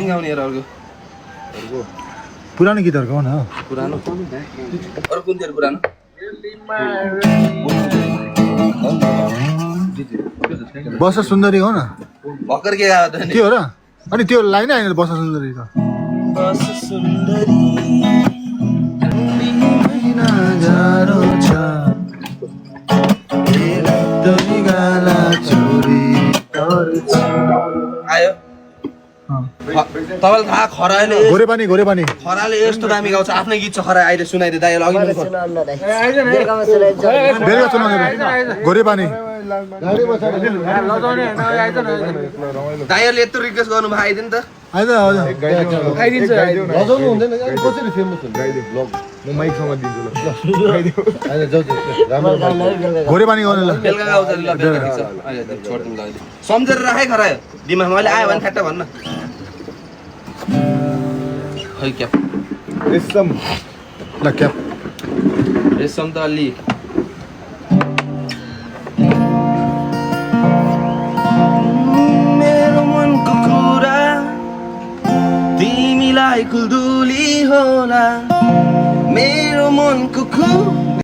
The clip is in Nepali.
पनि गाउने यार अर्को पुरानो गीतहरुको हो न पुरानो अरु कुन थियो पुरानो बस सुन्दरी हो न भर्खर के गायो त नि त्यो हो र अनि त्यो लाइन आएन बस सुन्दरी त बस सुन्दरी महिना जाडो छ तनी गाला छोरी आयो तपाईलाई थाहा खराले गोरेपानी खराले यस्तो दामी गाउँछ आफ्नै गीत छ खरा अहिले सुनाइदे दाइ अघि बेलुका सुनाउने गोरेपानी दाइहरुले यत्रो रिक्वेस्ट गर्नु भयो आइदिनु त आइज आइदिन्छ लजाउनु हुँदैन कसरी फेमस हुन्छ गाइदिउ ब्लग म माइकसँग दिन्छु ल गाइदिउ हैन जाऊ राम्रो गोरेपानी गाउने ल बेलुका गाउँछ ल बेलुका गीत छ अहिले छोड्दिनु ल सम्झेर राखे खरा दिमाग मैले आयो भने ठ्याट्ट भन्न खै क्याप रेशम ल क्याप रेशम त अलि मेरो मनको कुरा तिमीलाई कुलदुली होला मेरो मनको कुरा